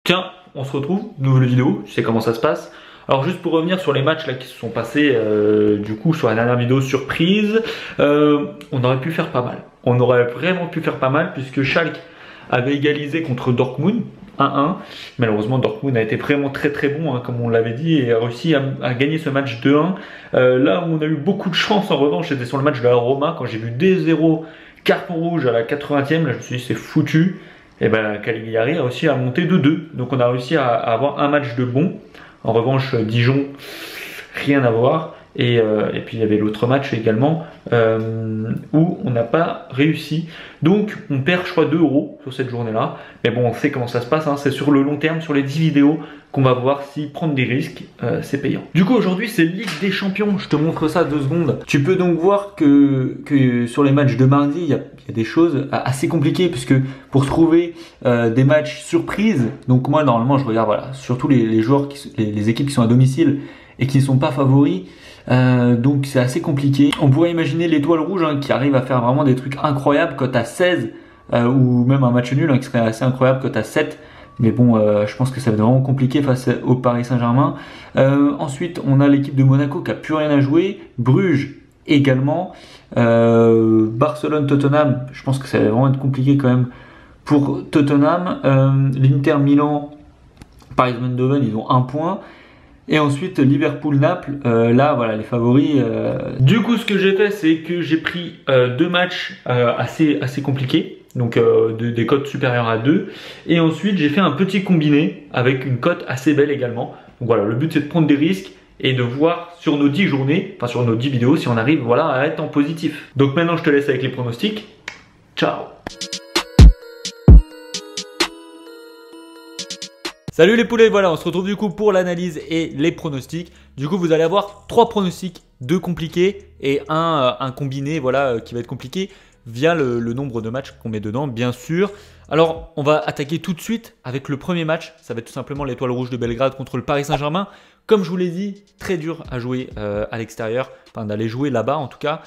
Tiens, on se retrouve, nouvelle vidéo, tu sais comment ça se passe. Alors juste pour revenir sur les matchs là, qui se sont passés du coup sur la dernière vidéo surprise, on aurait pu faire pas mal. On aurait vraiment pu faire pas mal puisque Schalke avait égalisé contre Dortmund 1-1. Malheureusement Dortmund a été vraiment très bon hein, comme on l'avait dit et a réussi à gagner ce match 2-1. Là où on a eu beaucoup de chance en revanche c'était sur le match de la Roma quand j'ai vu 2-0 carton rouge à la 80e. Là je me suis dit c'est foutu. Et ben Cagliari a réussi à monter de 2. Donc on a réussi à avoir un match de bon. En revanche, Dijon, rien à voir. Et puis il y avait l'autre match également où on n'a pas réussi. Donc on perd je crois 2 € sur cette journée-là. Mais bon, on sait comment ça se passe. Hein. C'est sur le long terme, sur les 10 vidéos, qu'on va voir si prendre des risques, c'est payant. Du coup aujourd'hui c'est Ligue des Champions. Je te montre ça 2 secondes. Tu peux donc voir que sur les matchs de mardi, il y a des choses assez compliquées. Puisque pour trouver des matchs surprises, donc moi normalement je regarde voilà, surtout les joueurs, les équipes qui sont à domicile et qui ne sont pas favoris. Donc c'est assez compliqué. On pourrait imaginer l'Étoile Rouge hein, qui arrive à faire vraiment des trucs incroyables cote à 16 ou même un match nul hein, qui serait assez incroyable cote à 7. Mais bon, je pense que ça va être vraiment compliqué face au Paris Saint-Germain. Ensuite, on a l'équipe de Monaco qui a plus rien à jouer. Bruges également. Barcelone-Tottenham, je pense que ça va vraiment être compliqué quand même pour Tottenham. L'Inter Milan, Paris Eindhoven, ils ont 1 point. Et ensuite Liverpool-Naples, là voilà les favoris. Du coup ce que j'ai fait c'est que j'ai pris 2 matchs assez compliqués, donc des cotes supérieures à 2. Et ensuite j'ai fait un petit combiné avec une cote assez belle également. Donc voilà, le but c'est de prendre des risques et de voir sur nos 10 journées, enfin sur nos 10 vidéos si on arrive voilà, à être en positif. Donc maintenant je te laisse avec les pronostics. Ciao. Salut les poulets, voilà on se retrouve du coup pour l'analyse et les pronostics. Du coup vous allez avoir 3 pronostics, 2 compliqués et un combiné voilà, qui va être compliqué via le nombre de matchs qu'on met dedans bien sûr. Alors on va attaquer tout de suite avec le premier match, ça va être tout simplement l'Étoile Rouge de Belgrade contre le Paris Saint-Germain. Comme je vous l'ai dit, très dur à jouer à l'extérieur, enfin d'aller jouer là-bas en tout cas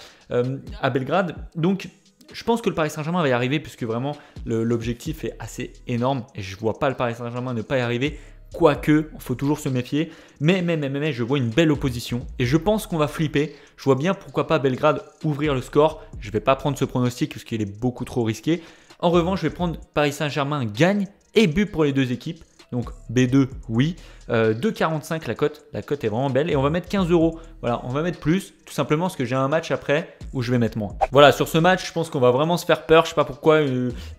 à Belgrade. Donc je pense que le Paris Saint-Germain va y arriver puisque vraiment l'objectif est assez énorme et je ne vois pas le Paris Saint-Germain ne pas y arriver. Quoique, il faut toujours se méfier. Mais je vois une belle opposition et je pense qu'on va flipper. Je vois bien pourquoi pas Belgrade ouvrir le score. Je ne vais pas prendre ce pronostic puisqu'il est beaucoup trop risqué. En revanche, je vais prendre Paris Saint-Germain gagne et but pour les 2 équipes. Donc B2, oui. 2,45 la cote est vraiment belle et on va mettre 15 €. Voilà, on va mettre plus, tout simplement parce que j'ai un match après où je vais mettre moins. Voilà, sur ce match, je pense qu'on va vraiment se faire peur. Je sais pas pourquoi,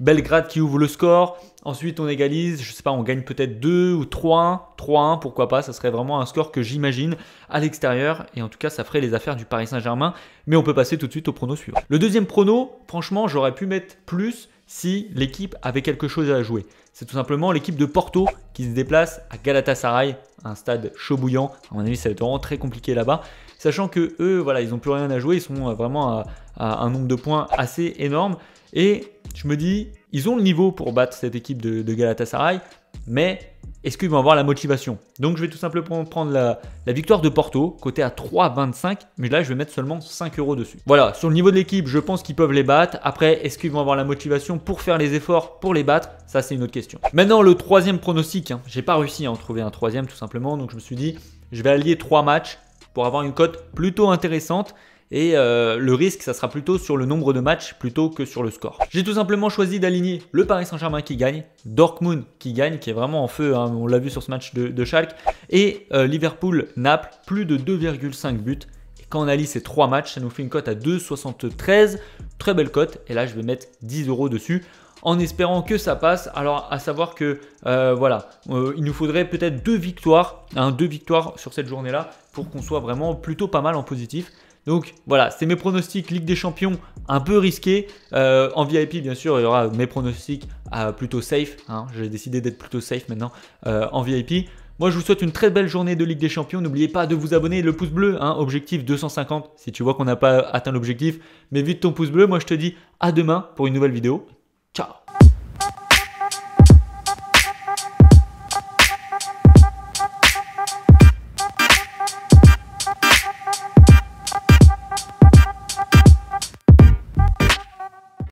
Belgrade qui ouvre le score. Ensuite, on égalise, je sais pas, on gagne peut-être 2 ou 3-1. 3-1, pourquoi pas, ça serait vraiment un score que j'imagine à l'extérieur. Et en tout cas, ça ferait les affaires du Paris Saint-Germain. Mais on peut passer tout de suite au prono suivant. Le deuxième prono, franchement, j'aurais pu mettre plus si l'équipe avait quelque chose à jouer. C'est tout simplement l'équipe de Porto qui se déplace à Galatasaray, un stade chaud bouillant. À mon avis, ça va être vraiment très compliqué là-bas. Sachant que eux, voilà, ils n'ont plus rien à jouer, ils sont vraiment à un nombre de points assez énorme. Et je me dis, ils ont le niveau pour battre cette équipe de Galatasaray, mais est-ce qu'ils vont avoir la motivation? Donc je vais tout simplement prendre la victoire de Porto, côté à 3,25, mais là je vais mettre seulement 5 € dessus. Voilà, sur le niveau de l'équipe, je pense qu'ils peuvent les battre. Après, est-ce qu'ils vont avoir la motivation pour faire les efforts pour les battre? Ça c'est une autre question. Maintenant le troisième pronostic, j'ai pas réussi à en trouver un troisième tout simplement, donc je me suis dit, je vais allier 3 matchs pour avoir une cote plutôt intéressante. Et le risque, ça sera plutôt sur le nombre de matchs plutôt que sur le score. J'ai tout simplement choisi d'aligner le Paris Saint-Germain qui gagne, Dortmund qui gagne, qui est vraiment en feu, hein, on l'a vu sur ce match de Schalke, et Liverpool-Naples, plus de 2,5 buts. Et quand on allie ces 3 matchs, ça nous fait une cote à 2,73, très belle cote. Et là, je vais mettre 10 € dessus en espérant que ça passe. Alors à savoir que voilà, il nous faudrait peut-être 2 victoires, 2 victoires sur cette journée-là pour qu'on soit vraiment plutôt pas mal en positif. Donc voilà, c'est mes pronostics Ligue des Champions un peu risqués. En VIP, bien sûr, il y aura mes pronostics plutôt safe. Hein. J'ai décidé d'être plutôt safe maintenant en VIP. Moi, je vous souhaite une très belle journée de Ligue des Champions. N'oubliez pas de vous abonner, le pouce bleu, hein, objectif 250. Si tu vois qu'on n'a pas atteint l'objectif, mets vite ton pouce bleu. Moi, je te dis à demain pour une nouvelle vidéo.